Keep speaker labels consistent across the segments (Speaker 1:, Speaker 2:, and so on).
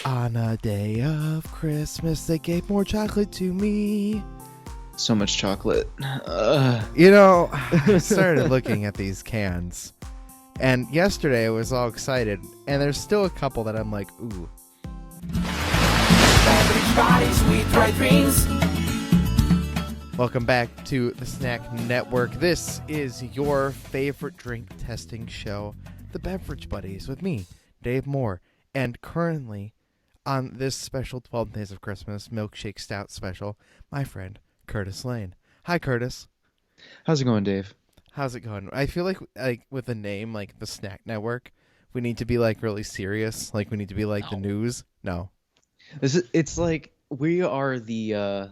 Speaker 1: On a day of Christmas, they gave more chocolate to me.
Speaker 2: So much chocolate.
Speaker 1: You know, I started looking at these cans, and yesterday I was all excited, and there's still a couple that I'm like, ooh.
Speaker 3: Beverage bodies with bright greens.
Speaker 1: Welcome back to the Snack Network. This is your favorite drink testing show, the Beverage Buddies, with me, Dave Moore, and currently on this special 12 Days of Christmas Milkshake Stout special, my friend Curtis Lane. Hi, Curtis.
Speaker 2: How's it going, Dave?
Speaker 1: How's it going? I feel like with a name like the Snack Network, we need to be like really serious. Like we need to be like the news. No.
Speaker 2: It's like we are the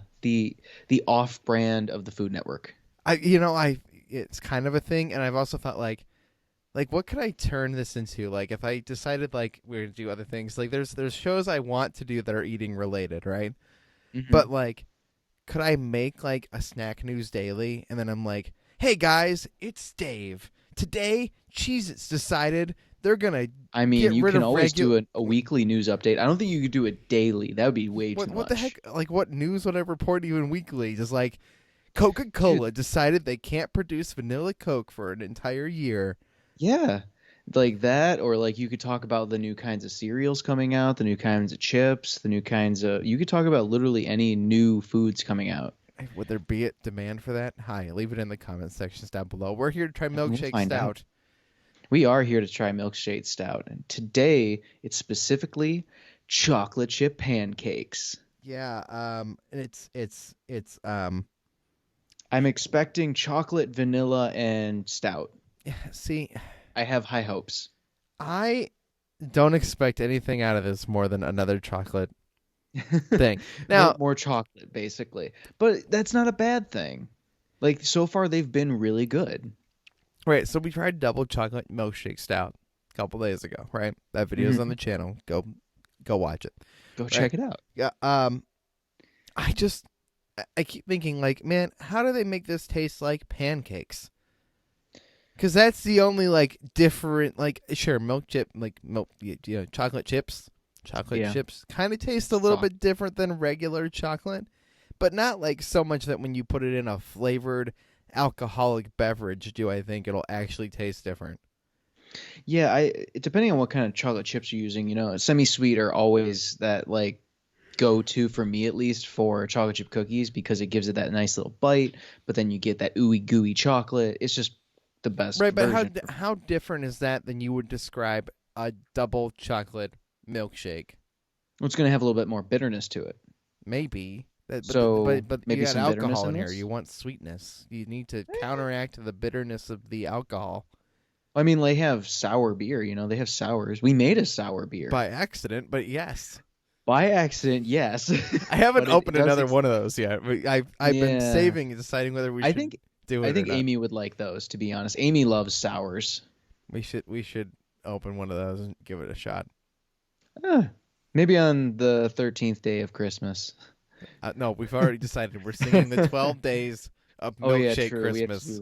Speaker 2: off-brand of the Food Network.
Speaker 1: It's kind of a thing, and I've also thought like what could I turn this into? Like if I decided like we're gonna do other things, like there's shows I want to do that are eating related, right?
Speaker 2: Mm-hmm.
Speaker 1: But like, could I make like a snack news daily, and then I'm like, hey guys, it's Dave. Today, Cheez-Its decided they're gonna.
Speaker 2: I mean, you can always do a weekly news update. I don't think you could do it daily. That would be way too much.
Speaker 1: What the heck? Like, what news would I report even weekly? Just like, Coca-Cola decided they can't produce vanilla Coke for an entire year.
Speaker 2: Yeah, like that, or like you could talk about the new kinds of cereals coming out, the new kinds of chips, the new kinds of. You could talk about literally any new foods coming out.
Speaker 1: Would there be a demand for that? Hi, leave it in the comment sections down below. We're here to try Milkshake Stout.
Speaker 2: We are here to try Milkshake Stout, and today it's specifically chocolate chip pancakes.
Speaker 1: Yeah, and it's
Speaker 2: I'm expecting chocolate, vanilla, and stout.
Speaker 1: See,
Speaker 2: I have high hopes.
Speaker 1: I don't expect anything out of this more than another chocolate thing. Now,
Speaker 2: more chocolate, basically. But that's not a bad thing. Like, so far, they've been really good.
Speaker 1: Right, so we tried double chocolate milkshake stout a couple days ago, right? That video's on the channel. Go watch it.
Speaker 2: Go check it out.
Speaker 1: Yeah. I keep thinking, like, man, how do they make this taste like pancakes? Because that's the only, like, different, like, sure, chocolate chips. Chocolate chips kind of taste a little bit different than regular chocolate, but not, like, so much that when you put it in a flavored alcoholic beverage, do I think it'll actually taste different.
Speaker 2: Yeah, depending on what kind of chocolate chips you're using, semi-sweet are always that, like, go-to for me, at least, for chocolate chip cookies, because it gives it that nice little bite, but then you get that ooey gooey chocolate. It's just the best version.
Speaker 1: But how different is that than you would describe a double chocolate milkshake?
Speaker 2: Well, it's going to have a little bit more bitterness to it.
Speaker 1: Maybe. But
Speaker 2: maybe
Speaker 1: you got
Speaker 2: some
Speaker 1: alcohol in here.
Speaker 2: this?
Speaker 1: You want sweetness. You need to counteract the bitterness of the alcohol.
Speaker 2: I mean, they have sour beer. They have sours. We made a sour beer.
Speaker 1: By accident, but yes.
Speaker 2: By accident, yes.
Speaker 1: I haven't opened another one of those yet. I've been saving and deciding whether we should do it.
Speaker 2: I think
Speaker 1: or not.
Speaker 2: Amy would like those, to be honest. Amy loves sours.
Speaker 1: We should open one of those and give it a shot.
Speaker 2: Maybe on the 13th day of Christmas.
Speaker 1: No, we've already decided we're singing the 12 days of Milkshake Christmas.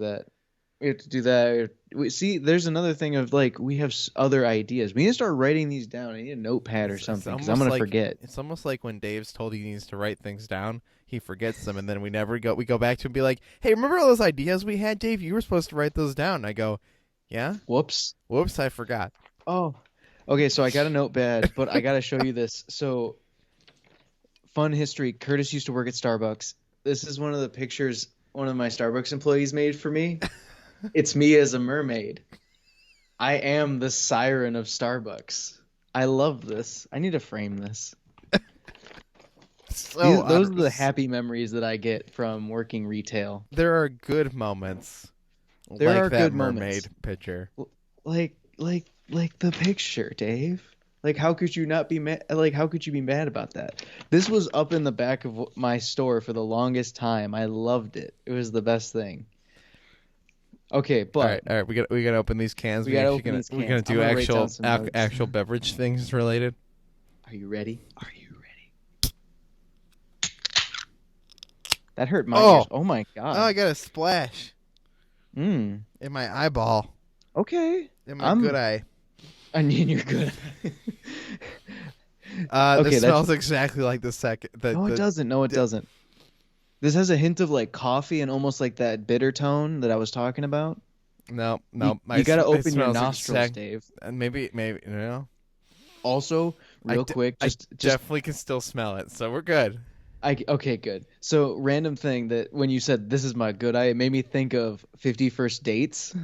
Speaker 2: We have to do that. See, there's another thing of, like, we have other ideas. We need to start writing these down. I need a notepad or something, because I'm going to forget.
Speaker 1: It's almost like when Dave's told he needs to write things down, he forgets them, and then we go back to him and be like, hey, remember all those ideas we had, Dave? You were supposed to write those down. And I go, yeah?
Speaker 2: Whoops,
Speaker 1: I forgot.
Speaker 2: Oh, okay, so I got a notepad, but I got to show you this. So, fun history. Curtis used to work at Starbucks. This is one of the pictures one of my Starbucks employees made for me. It's me as a mermaid. I am the siren of Starbucks. I love this. I need to frame this. Those are the happy memories that I get from working retail.
Speaker 1: There are good moments.
Speaker 2: There are
Speaker 1: that
Speaker 2: good
Speaker 1: mermaid
Speaker 2: moments.
Speaker 1: picture.
Speaker 2: Like the picture, Dave. Like, how could you not be mad? Like, how could you be mad about that? This was up in the back of my store for the longest time. I loved it. It was the best thing. Okay, but
Speaker 1: all right. We gotta open these cans.
Speaker 2: We're gonna
Speaker 1: do actual beverage things related.
Speaker 2: Are you ready? That hurt my ears. Oh my god!
Speaker 1: Oh, I got a splash. In my eyeball.
Speaker 2: Okay.
Speaker 1: In my good eye.
Speaker 2: I mean, you're good. Okay,
Speaker 1: this
Speaker 2: that's
Speaker 1: smells exactly like the second.
Speaker 2: no, it doesn't. No, it doesn't. This has a hint of like coffee and almost like that bitter tone that I was talking about.
Speaker 1: No,
Speaker 2: You got to
Speaker 1: it
Speaker 2: open your
Speaker 1: smells
Speaker 2: nostrils, Dave.
Speaker 1: maybe
Speaker 2: Also, real quick,
Speaker 1: I
Speaker 2: just
Speaker 1: definitely can still smell it, so we're good.
Speaker 2: okay, good. So, random thing that when you said this is my good eye, it made me think of 50 First Dates.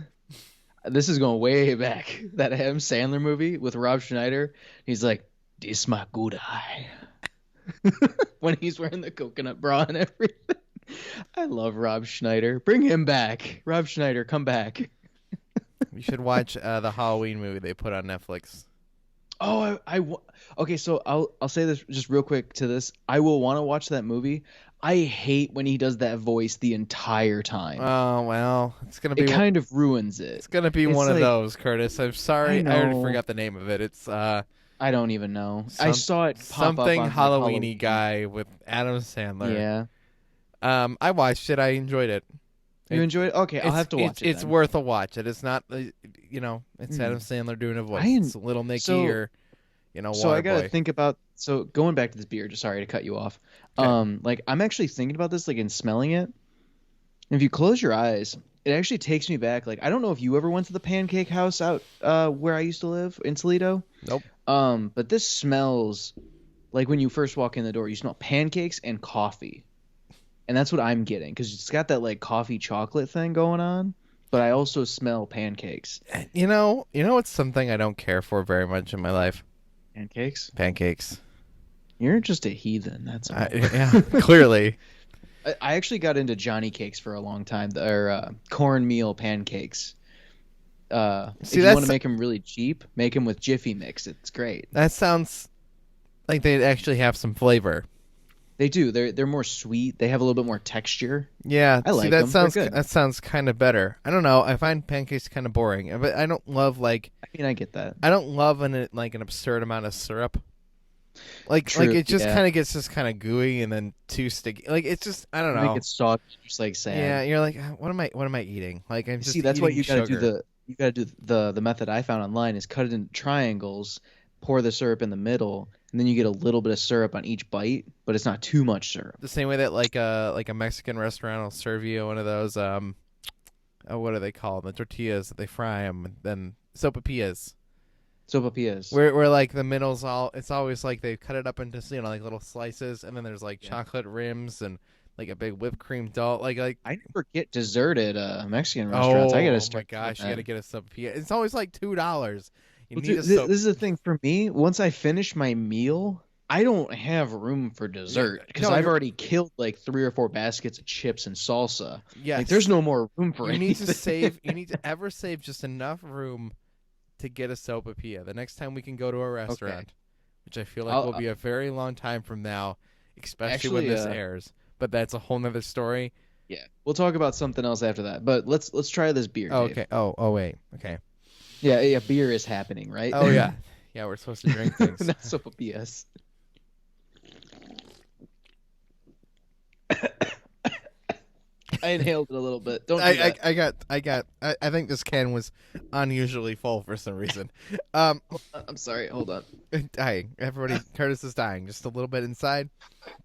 Speaker 2: This is going way back. That Adam Sandler movie with Rob Schneider. He's like, "This my good eye." When he's wearing the coconut bra and everything. I love Rob Schneider. Bring him back. Rob Schneider, come back.
Speaker 1: You should watch the Halloween movie they put on Netflix.
Speaker 2: Oh, okay. So I'll say this just real quick to this. I will want to watch that movie. I hate when he does that voice the entire time.
Speaker 1: Oh well, it's gonna be.
Speaker 2: It kind of ruins it.
Speaker 1: It's gonna be one of those, Curtis. I'm sorry, I already forgot the name of it. It's
Speaker 2: I don't even know. I saw it pop
Speaker 1: something
Speaker 2: up on
Speaker 1: Halloween-y guy with Adam Sandler.
Speaker 2: Yeah.
Speaker 1: I watched it. I enjoyed it.
Speaker 2: You enjoyed it? Okay, I'll have to watch it.
Speaker 1: It's
Speaker 2: then.
Speaker 1: worth a watch. It is not, it's Adam Sandler doing a voice. It's Little Nicky or,
Speaker 2: So I gotta
Speaker 1: Waterboy.
Speaker 2: think about. So going back to this beer, just sorry to cut you off.
Speaker 1: Okay.
Speaker 2: Like I'm actually thinking about this, like in smelling it. If you close your eyes, it actually takes me back. Like I don't know if you ever went to the Pancake House out where I used to live in Toledo.
Speaker 1: Nope.
Speaker 2: But this smells like when you first walk in the door, you smell pancakes and coffee. And that's what I'm getting because it's got that like coffee chocolate thing going on, but I also smell pancakes.
Speaker 1: It's something I don't care for very much in my life.
Speaker 2: Pancakes?
Speaker 1: Pancakes.
Speaker 2: You're just a heathen. That's all.
Speaker 1: Yeah, clearly.
Speaker 2: I actually got into Johnny cakes for a long time. Or cornmeal pancakes. If you want to make them really cheap, make them with Jiffy Mix. It's great.
Speaker 1: That sounds like they actually have some flavor.
Speaker 2: They do. They're more sweet. They have a little bit more texture.
Speaker 1: Yeah,
Speaker 2: I like them.
Speaker 1: That sounds kind of better. I don't know. I find pancakes kind of boring, but I don't love I
Speaker 2: get that.
Speaker 1: I don't love an absurd amount of syrup.
Speaker 2: True,
Speaker 1: It just kind of gets just kind of gooey and then too sticky. It's just I don't know.
Speaker 2: Make it soggy, just like sand.
Speaker 1: Yeah, you're like, what am I eating? I'm just
Speaker 2: that's why you gotta
Speaker 1: sugar.
Speaker 2: do the method I found online is cut it into triangles, pour the syrup in the middle, and then you get a little bit of syrup on each bite, but it's not too much syrup.
Speaker 1: The same way that like a Mexican restaurant will serve you one of those what do they call them? The tortillas that they fry them, and then sopapillas.
Speaker 2: Sopapillas.
Speaker 1: Where like the middle's it's always like they cut it up into like little slices, and then there's like chocolate rims and like a big whipped cream dough. Like
Speaker 2: I never get dessert at Mexican restaurants. I gotta start.
Speaker 1: Oh my gosh, you gotta get a sopapilla. It's always like $2.
Speaker 2: This is the thing for me. Once I finish my meal, I don't have room for dessert because I've already killed like 3 or 4 baskets of chips and salsa.
Speaker 1: Yes.
Speaker 2: There's no more room for anything.
Speaker 1: You need to ever save just enough room to get a sopapilla. The next time we can go to a restaurant, which I feel like will be a very long time from now, especially when this airs. But that's a whole nother story.
Speaker 2: Yeah, we'll talk about something else after that. But let's try this beer.
Speaker 1: Oh,
Speaker 2: Dave.
Speaker 1: okay. Oh, wait. Okay.
Speaker 2: Yeah, beer is happening, right?
Speaker 1: Oh yeah, yeah. We're supposed to drink things.
Speaker 2: Not sopapillas. I inhaled it a little bit. Don't do that.
Speaker 1: I think this can was unusually full for some reason.
Speaker 2: I'm sorry. Hold on.
Speaker 1: Dying. Everybody, Curtis is dying. Just a little bit inside.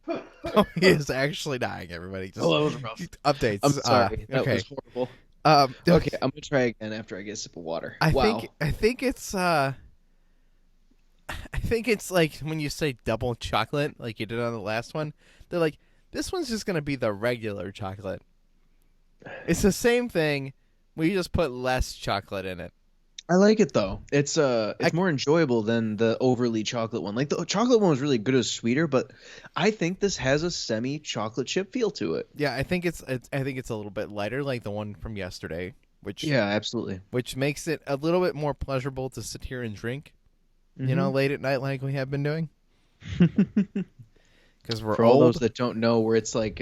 Speaker 1: Oh, he is actually dying. Everybody, just
Speaker 2: that was rough.
Speaker 1: Updates.
Speaker 2: I'm sorry. That
Speaker 1: okay.
Speaker 2: was horrible.
Speaker 1: Okay,
Speaker 2: I'm gonna try again after I get a sip of water.
Speaker 1: I think it's like when you say double chocolate, like you did on the last one. They're like, this one's just gonna be the regular chocolate. It's the same thing. We just put less chocolate in it.
Speaker 2: I like it though. It's more enjoyable than the overly chocolate one. Like the chocolate one was really good as sweeter, but I think this has a semi chocolate chip feel to it.
Speaker 1: Yeah, I think it's a little bit lighter, like the one from yesterday.
Speaker 2: Absolutely.
Speaker 1: Which makes it a little bit more pleasurable to sit here and drink. Late at night, like we have been doing. Because we're
Speaker 2: For
Speaker 1: old.
Speaker 2: all those that don't know, where it's like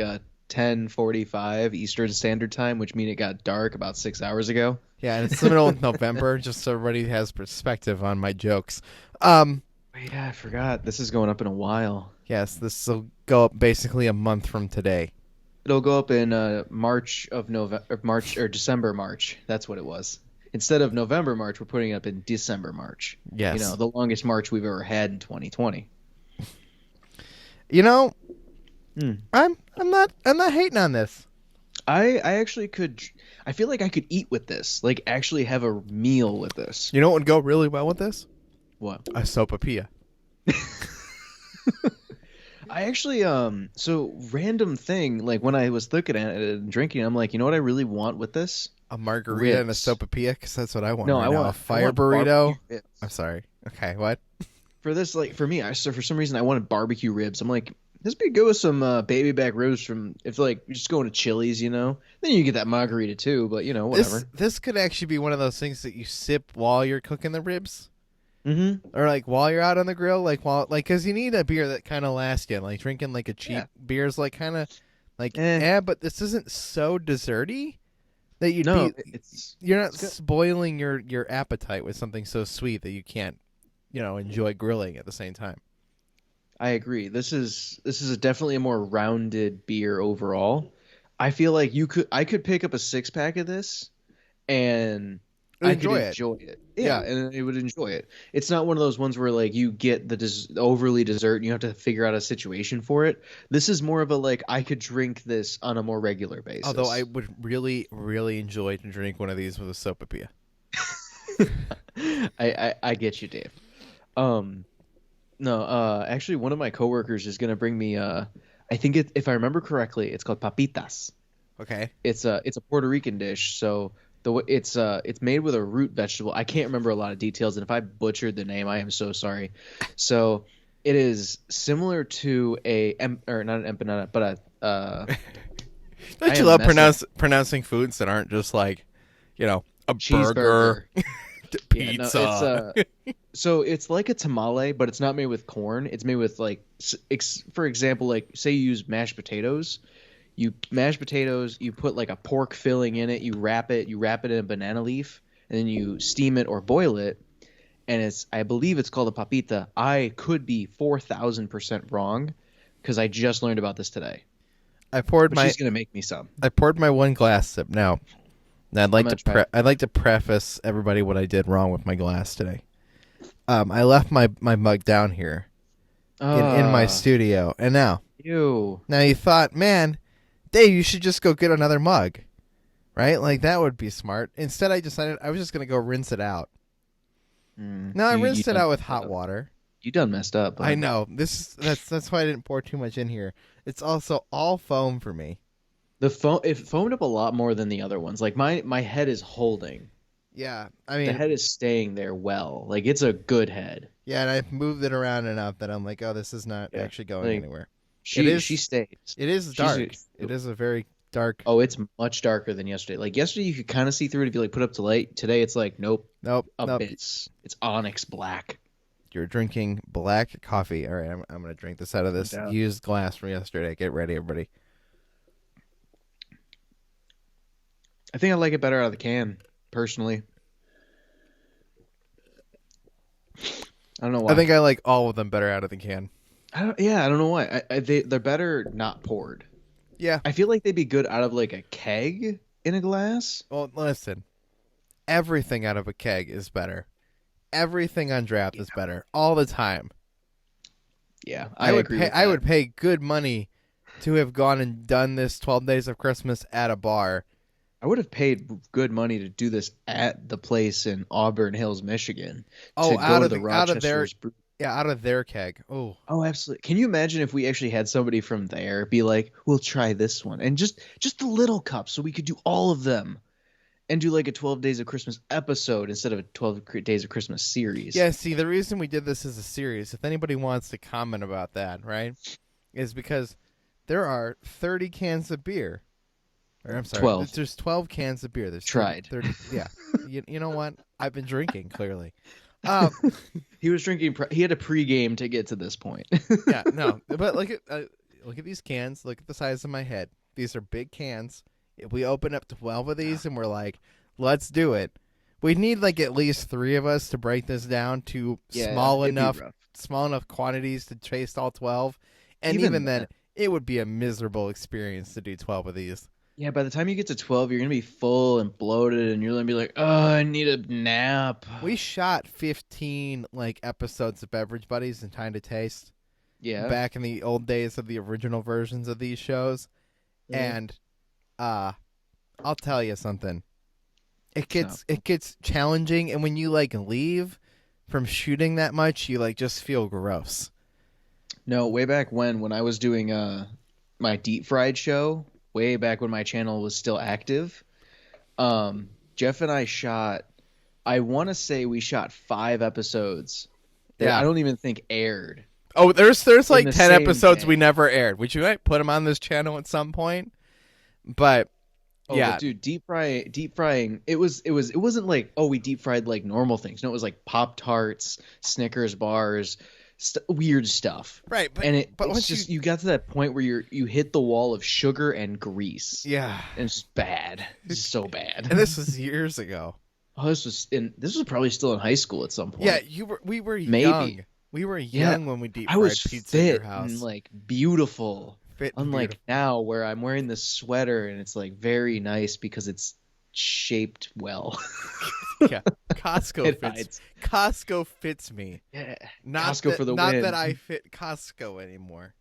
Speaker 2: 10:45 Eastern Standard Time, which means it got dark about 6 hours ago.
Speaker 1: Yeah, and it's the middle of November, just so everybody has perspective on my jokes.
Speaker 2: Yeah, I forgot. This is going up in a while.
Speaker 1: Yes, this will go up basically a month from today.
Speaker 2: It'll go up in December March. That's what it was. Instead of November March, we're putting it up in December March.
Speaker 1: Yes.
Speaker 2: The longest March we've ever had in 2020.
Speaker 1: You know,
Speaker 2: Hmm.
Speaker 1: I'm not hating on this.
Speaker 2: I actually could. I feel like I could eat with this. Like actually have a meal with this.
Speaker 1: You know what would go really well with this?
Speaker 2: What?
Speaker 1: A sopapilla.
Speaker 2: I actually so random thing, like when I was looking at it and drinking, I'm like, you know what I really want with this?
Speaker 1: A margarita and a
Speaker 2: Ribs.
Speaker 1: sopapilla, because that's what I want
Speaker 2: No,
Speaker 1: right
Speaker 2: I
Speaker 1: now.
Speaker 2: want
Speaker 1: A fire
Speaker 2: want
Speaker 1: burrito.
Speaker 2: barbecue ribs.
Speaker 1: I'm sorry. Okay, what?
Speaker 2: For this, like for me, so for some reason I wanted barbecue ribs. I'm like, this would be good with some baby back ribs from if like you're just going to Chili's, you know. Then you get that margarita too, but you know whatever.
Speaker 1: This could actually be one of those things that you sip while you're cooking the ribs.
Speaker 2: Mm-hmm.
Speaker 1: Or like while you're out on the grill, because you need a beer that kind of lasts you. Like drinking like a cheap beer's like kind of like but this isn't so desserty that you're not spoiling your appetite with something so sweet that you can't, enjoy grilling at the same time.
Speaker 2: I agree. This is definitely a more rounded beer overall. I feel like I could pick up a 6-pack of this and I could enjoy it. Yeah, and it would enjoy it. It's not one of those ones where like you get the overly dessert and you have to figure out a situation for it. This is more of a like I could drink this on a more regular basis.
Speaker 1: Although I would really, really enjoy to drink one of these with a sopapilla.
Speaker 2: I get you, Dave. No, actually one of my coworkers is gonna bring me I think if I remember correctly, it's called papitas.
Speaker 1: Okay.
Speaker 2: It's a Puerto Rican dish, so it's made with a root vegetable. I can't remember a lot of details, and if I butchered the name, I am so sorry. So it is similar to or not an empanada, but a.
Speaker 1: Don't you love pronouncing foods that aren't just like, a burger, pizza?
Speaker 2: Yeah, so it's like a tamale, but it's not made with corn. It's made with like, for example, like say you use mashed potatoes. You mash potatoes, you put like a pork filling in it, you wrap it in a banana leaf, and then you steam it or boil it. And I believe it's called a papita. I could be 4,000% wrong because I just learned about this today. She's gonna make me some.
Speaker 1: I poured my one glass sip now. I'd like to preface everybody what I did wrong with my glass today. I left my mug down here in my studio, and now you thought, man, Dave, you should just go get another mug, right? Like, that would be smart. Instead, I decided I was just going to go rinse it out. No, I rinsed it out with hot water.
Speaker 2: You done messed up.
Speaker 1: I know. That's why I didn't pour too much in here. It's also all foam for me.
Speaker 2: It foamed up a lot more than the other ones. Like, my head is holding.
Speaker 1: Yeah, I mean...
Speaker 2: The head is staying there well. Like, it's a good head.
Speaker 1: Yeah, and I've moved it around enough that I'm like, oh, this is not actually going anywhere.
Speaker 2: She stays.
Speaker 1: It is dark. It is a very dark.
Speaker 2: Oh, it's much darker than yesterday. Like yesterday, you could kind of see through it if you like put up to light. Today, it's like nope. It's onyx black.
Speaker 1: You're drinking black coffee. All right, I'm gonna drink this out of this used glass from yesterday. Get ready, everybody.
Speaker 2: I think I like it better out of the can, personally. I don't know why.
Speaker 1: I think I like all of them better out of the can.
Speaker 2: I don't know why. They're better not poured.
Speaker 1: Yeah.
Speaker 2: I feel like they'd be good out of like a keg in a glass.
Speaker 1: Well, listen. Everything out of a keg is better. Everything on draft is better all the time.
Speaker 2: Yeah,
Speaker 1: I would pay good money to have gone and done this 12 Days of Christmas at a bar.
Speaker 2: I would have paid good money to do this at the place in Auburn Hills, Michigan.
Speaker 1: Oh, out of their keg. Oh,
Speaker 2: absolutely. Can you imagine if we actually had somebody from there be like, "We'll try this one," and just the little cups, so we could do all of them, and do like a 12 Days of Christmas episode instead of a 12 Days of Christmas series.
Speaker 1: Yeah. See, the reason we did this as a series, if anybody wants to comment about that, right, is because there are 30 cans of beer. Or, I'm sorry,
Speaker 2: 12.
Speaker 1: There's 12 cans of beer. There's
Speaker 2: tried.
Speaker 1: 30. Yeah. You know what? I've been drinking, clearly.
Speaker 2: He was drinking. He had a pregame to get to this point.
Speaker 1: Yeah, no. But look at these cans. Look at the size of my head. These are big cans. If we open up 12 of these and we're like, let's do it, we need like at least 3 of us to break this down to small enough quantities to taste all 12. And even then, it would be a miserable experience to do 12 of these.
Speaker 2: Yeah, by the time you get to 12, you're going to be full and bloated, and you're going to be like, oh, I need a nap.
Speaker 1: We shot 15 episodes of Beverage Buddies in Time to Taste.
Speaker 2: Yeah.
Speaker 1: back in the old days of the original versions of these shows. And I'll tell you something. It gets challenging, and when you like leave from shooting that much, you like just feel gross.
Speaker 2: No, way back when I was doing my deep fried show, way back when my channel was still active, Jeff and I shot, I want to say we shot 5 episodes that I don't even think aired.
Speaker 1: Oh, there's like 10 episodes
Speaker 2: day.
Speaker 1: we never aired, which you might put them on this channel at some point. But
Speaker 2: but dude, deep frying. It wasn't like, we deep fried like normal things. No, it was like Pop-Tarts, Snickers bars, weird stuff.
Speaker 1: Right, but
Speaker 2: it's just you got to that point where you hit the wall of sugar and grease.
Speaker 1: Yeah,
Speaker 2: and it's bad. It's so bad.
Speaker 1: And this was years ago.
Speaker 2: Oh, this was probably still in high school at some point.
Speaker 1: Yeah, we were
Speaker 2: Maybe.
Speaker 1: young. We were young when we deep fried
Speaker 2: I was
Speaker 1: pizza
Speaker 2: fit
Speaker 1: at your house.
Speaker 2: and like beautiful. Unlike
Speaker 1: beautiful.
Speaker 2: now where I'm wearing this sweater and it's like very nice because it's shaped well.
Speaker 1: Yeah, Costco fits me.
Speaker 2: Yeah,
Speaker 1: not
Speaker 2: Costco
Speaker 1: that,
Speaker 2: for the
Speaker 1: not
Speaker 2: win.
Speaker 1: that I fit Costco anymore.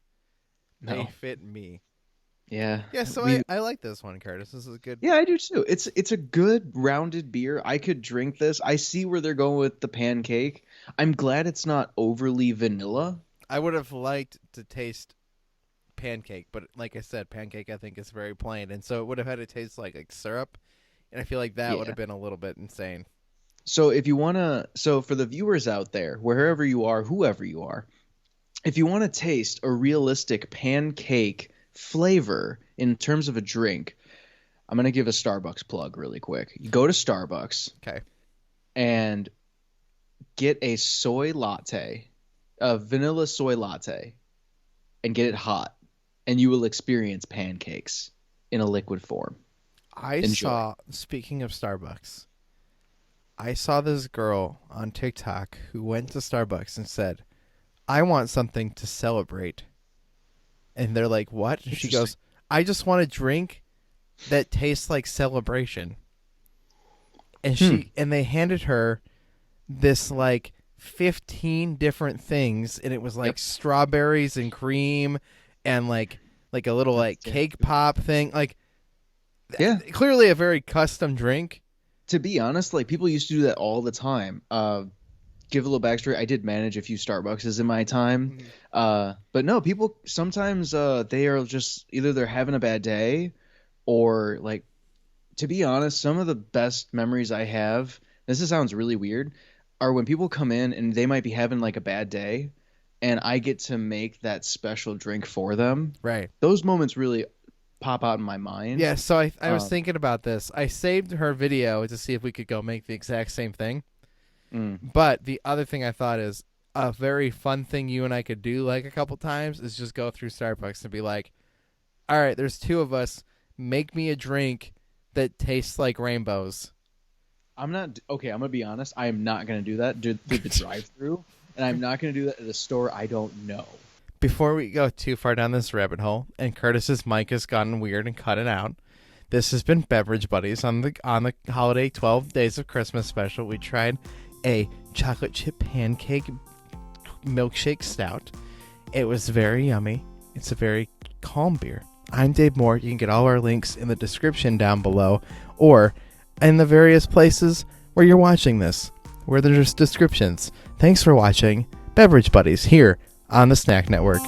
Speaker 2: No.
Speaker 1: They fit me.
Speaker 2: Yeah.
Speaker 1: Yeah, so I like this one, Curtis. This is good.
Speaker 2: Yeah, I do too. It's a good rounded beer. I could drink this. I see where they're going with the pancake. I'm glad it's not overly vanilla.
Speaker 1: I would have liked to taste pancake, but like I said, pancake I think is very plain, and so it would have had to taste like syrup, and I feel like that would have been a little bit insane.
Speaker 2: So if you want to, for the viewers out there, wherever you are, whoever you are, if you want to taste a realistic pancake flavor in terms of a drink, I'm going to give a Starbucks plug really quick. You go to Starbucks.
Speaker 1: Okay.
Speaker 2: And get a soy latte, a vanilla soy latte, and get it hot, and you will experience pancakes in a liquid form.
Speaker 1: Speaking of Starbucks, I saw this girl on TikTok who went to Starbucks and said, I want something to celebrate. And they're like, what? And she goes, I just want a drink that tastes like celebration. And and they handed her this like 15 different things, and it was like strawberries and cream and like a little like cake pop thing. Like, clearly a very custom drink.
Speaker 2: To be honest, like people used to do that all the time. Give a little backstory. I did manage a few Starbucks in my time. But no, people sometimes they are just either they're having a bad day or like, to be honest, some of the best memories I have, this sounds really weird, are when people come in and they might be having like a bad day and I get to make that special drink for them.
Speaker 1: Right.
Speaker 2: Those moments really pop out in my mind.
Speaker 1: Yeah, so I was thinking about this. I saved her video to see if we could go make the exact same thing. But the other thing I thought is a very fun thing you and I could do like a couple times is just go through Starbucks and be like, all right, there's 2 of us. Make me a drink that tastes like rainbows.
Speaker 2: I'm going to be honest. I am not going to do that through the drive-thru, and I'm not going to do that at a store I don't know.
Speaker 1: Before we go too far down this rabbit hole, and Curtis's mic has gotten weird and cut it out, this has been Beverage Buddies on the holiday 12 Days of Christmas special. We tried a chocolate chip pancake milkshake stout. It was very yummy. It's a very calm beer. I'm Dave Moore. You can get all our links in the description down below or in the various places where you're watching this, where there's descriptions. Thanks for watching Beverage Buddies here on the Snack Network.